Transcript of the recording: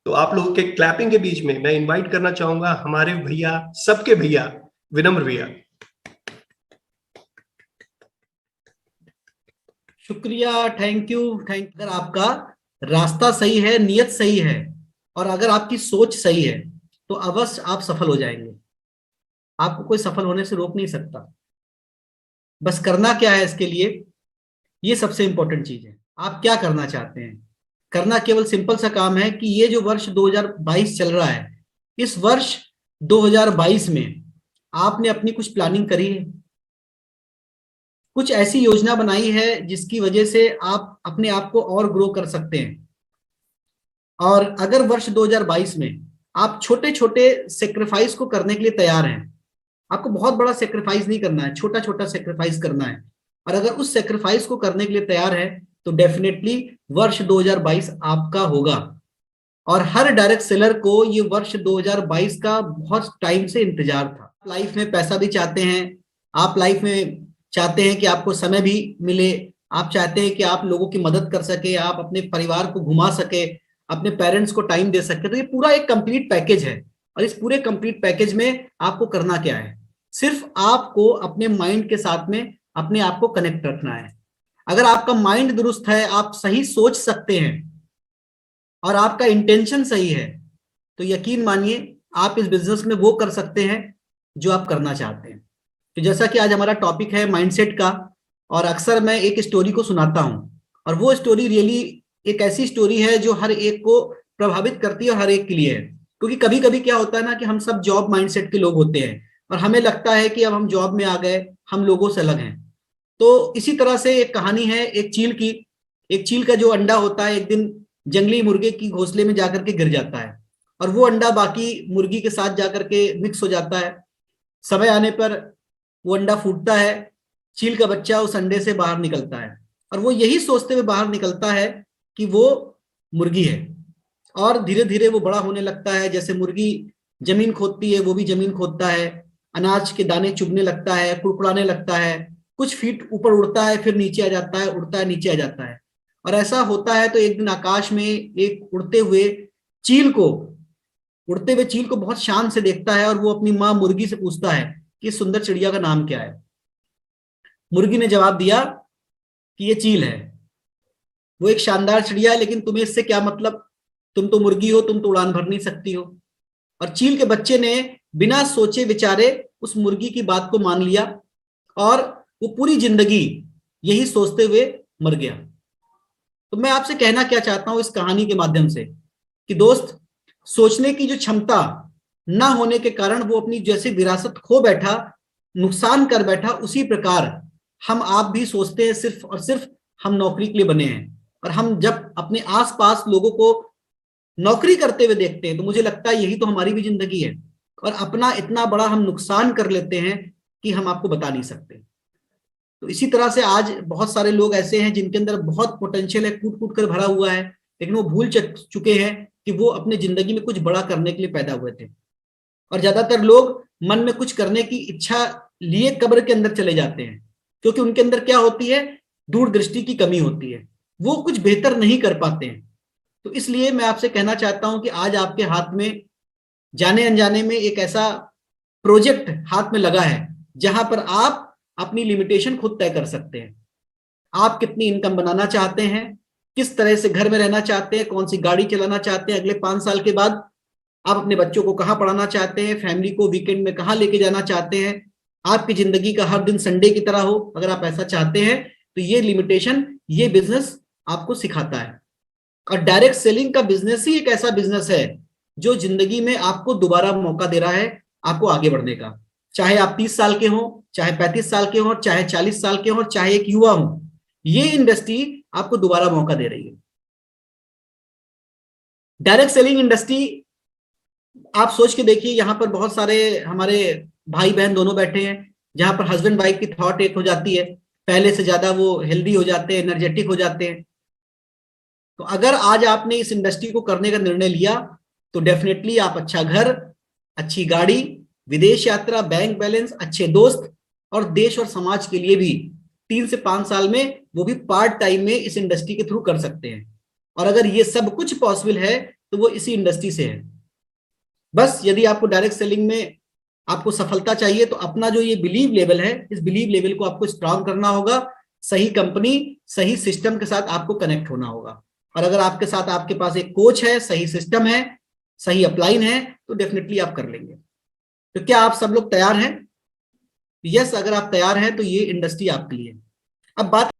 तो आप लोगों के क्लैपिंग के बीच में मैं इनवाइट करना चाहूंगा हमारे भैया, सबके भैया, विनम्र भैया। शुक्रिया, थैंक यू, अगर आपका रास्ता सही है, नियत सही है, और अगर आपकी सोच सही है, तो अवश्य आप सफल हो जाएंगे। आपको कोई सफल होने से रोक नहीं सकता। बस करना क्या है इसके लिए, ये सबसे इंपॉर्टेंट चीज है। आप क्या करना चाहते हैं? करना केवल सिंपल सा काम है कि ये जो वर्ष 2022 चल रहा है, इस वर्ष 2022 में आपने अपनी कुछ प्लानिंग करी है, कुछ ऐसी योजना बनाई है जिसकी वजह से आप अपने आप को और ग्रो कर सकते हैं। और अगर वर्ष 2022 में आप छोटे छोटे सेक्रीफाइस को करने के लिए तैयार हैं, आपको बहुत बड़ा सेक्रीफाइस नहीं करना है, छोटा छोटा सेक्रीफाइस करना है, और अगर उस सेक्रीफाइस को करने के लिए तैयार है, तो डेफिनेटली वर्ष 2022 आपका होगा। और हर डायरेक्ट सेलर को ये वर्ष 2022 का बहुत टाइम से इंतजार था। लाइफ में पैसा भी चाहते हैं, आप लाइफ में चाहते हैं कि आपको समय भी मिले, आप चाहते हैं कि आप लोगों की मदद कर सके, आप अपने परिवार को घुमा सके, अपने पेरेंट्स को टाइम दे सके। तो ये पूरा एक कंप्लीट पैकेज है। और इस पूरे कंप्लीट पैकेज में आपको करना क्या है? सिर्फ आपको अपने माइंड के साथ में अपने आप को कनेक्ट रखना है। अगर आपका माइंड दुरुस्त है, आप सही सोच सकते हैं और आपका इंटेंशन सही है, तो यकीन मानिए आप इस बिजनेस में वो कर सकते हैं जो आप करना चाहते हैं। तो जैसा कि आज हमारा टॉपिक है माइंडसेट का, और अक्सर मैं एक स्टोरी को सुनाता हूं, और वो स्टोरी रियली एक ऐसी स्टोरी है जो हर एक को प्रभावित करती है और हर एक के लिए है। क्योंकि कभी कभी क्या होता है ना कि हम सब जॉब माइंडसेट के लोग होते हैं, और हमें लगता है कि अब हम जॉब में आ गए, हम लोगों से अलग हैं। तो इसी तरह से एक कहानी है एक चील की। एक चील का जो अंडा होता है, एक दिन जंगली मुर्गे की घोंसले में जाकर के गिर जाता है, और वो अंडा बाकी मुर्गी के साथ जाकर के मिक्स हो जाता है। समय आने पर वो अंडा फूटता है, चील का बच्चा उस अंडे से बाहर निकलता है, और वो यही सोचते हुए बाहर निकलता है कि वो मुर्गी है। और धीरे धीरे वो बड़ा होने लगता है, जैसे मुर्गी जमीन खोदती है वो भी जमीन खोदता है, अनाज के दाने चुभने लगता है, कुड़कुड़ाने लगता है, कुछ फीट ऊपर उड़ता है, फिर नीचे आ जाता है, उड़ता है, नीचे आ जाता है। और ऐसा होता है तो एक दिन आकाश में एक चील को उड़ते हुए चील को बहुत शान से देखता है, और वो अपनी माँ मुर्गी से पूछता है कि इस सुंदर चिड़िया का नाम क्या है। मुर्गी ने जवाब दिया कि ये चील है, वो एक शानदार चिड़िया है, लेकिन तुम्हें इससे क्या मतलब, तुम तो मुर्गी हो, तुम तो उड़ान भर नहीं सकती हो। और चील के बच्चे ने बिना सोचे विचारे उस मुर्गी की बात को मान लिया, और वो पूरी जिंदगी यही सोचते हुए मर गया। तो मैं आपसे कहना क्या चाहता हूं इस कहानी के माध्यम से, कि दोस्त, सोचने की जो क्षमता ना होने के कारण वो अपनी जैसे विरासत खो बैठा, नुकसान कर बैठा, उसी प्रकार हम आप भी सोचते हैं सिर्फ और सिर्फ हम नौकरी के लिए बने हैं। और हम जब अपने आसपास लोगों को नौकरी करते हुए देखते हैं, तो मुझे लगता है यही तो हमारी भी जिंदगी है, और अपना इतना बड़ा हम नुकसान कर लेते हैं कि हम आपको बता नहीं सकते। तो इसी तरह से आज बहुत सारे लोग ऐसे हैं जिनके अंदर बहुत पोटेंशियल है, कूट कूट कर भरा हुआ है, लेकिन वो भूल चुके हैं कि वो अपने जिंदगी में कुछ बड़ा करने के लिए पैदा हुए थे। और ज्यादातर लोग मन में कुछ करने की इच्छा लिए कब्र के अंदर चले जाते हैं, क्योंकि उनके अंदर क्या होती है, दूरदृष्टि की कमी होती है, वो कुछ बेहतर नहीं कर पाते हैं। तो इसलिए मैं आपसे कहना चाहता हूं कि आज आपके हाथ में जाने अनजाने में एक ऐसा प्रोजेक्ट हाथ में लगा है, जहां पर आप अपनी लिमिटेशन खुद तय कर सकते हैं। आप कितनी इनकम बनाना चाहते हैं, किस तरह से घर में रहना चाहते हैं, कौन सी गाड़ी चलाना चाहते हैं अगले 5 साल के बाद, आप अपने बच्चों को कहाँ पढ़ाना चाहते हैं, फैमिली को वीकेंड में कहाँ लेके जाना चाहते हैं, आपकी जिंदगी का हर दिन संडे की तरह हो, अगर आप ऐसा चाहते हैं, तो ये लिमिटेशन ये बिजनेस आपको सिखाता है। और डायरेक्ट सेलिंग का बिजनेस ही एक ऐसा बिजनेस है जो जिंदगी में आपको दोबारा मौका दे रहा है आपको आगे बढ़ने का। चाहे आप 30 साल के हों, चाहे 35 साल के हों, चाहे 40 साल के हों, चाहे एक युवा हो, ये इंडस्ट्री आपको दोबारा मौका दे रही है। डायरेक्ट सेलिंग इंडस्ट्री, आप सोच के देखिए, यहां पर बहुत सारे हमारे भाई बहन दोनों बैठे हैं, जहां पर हस्बैंड वाइफ की थॉट एक हो जाती है, पहले से ज्यादा वो हेल्दी हो जाते हैं, एनर्जेटिक हो जाते हैं। तो अगर आज आपने इस इंडस्ट्री को करने का निर्णय लिया, तो डेफिनेटली आप अच्छा घर, अच्छी गाड़ी, विदेश यात्रा, बैंक बैलेंस, अच्छे दोस्त, और देश और समाज के लिए भी 3 से 5 साल में, वो भी पार्ट टाइम में, इस इंडस्ट्री के थ्रू कर सकते हैं। और अगर ये सब कुछ पॉसिबल है, तो वो इसी इंडस्ट्री से है। बस यदि आपको डायरेक्ट सेलिंग में आपको सफलता चाहिए तो अपना जो ये बिलीव लेवल है, इस बिलीव लेवल को आपको स्ट्रांग करना होगा, सही कंपनी सही सिस्टम के साथ आपको कनेक्ट होना होगा। और अगर आपके साथ आपके पास एक कोच है, सही सिस्टम है, सही अपलाइन है, तो डेफिनेटली आप कर लेंगे। तो क्या आप सब लोग तैयार हैं? यस, अगर आप तैयार हैं तो ये इंडस्ट्री आपके लिए। अब बात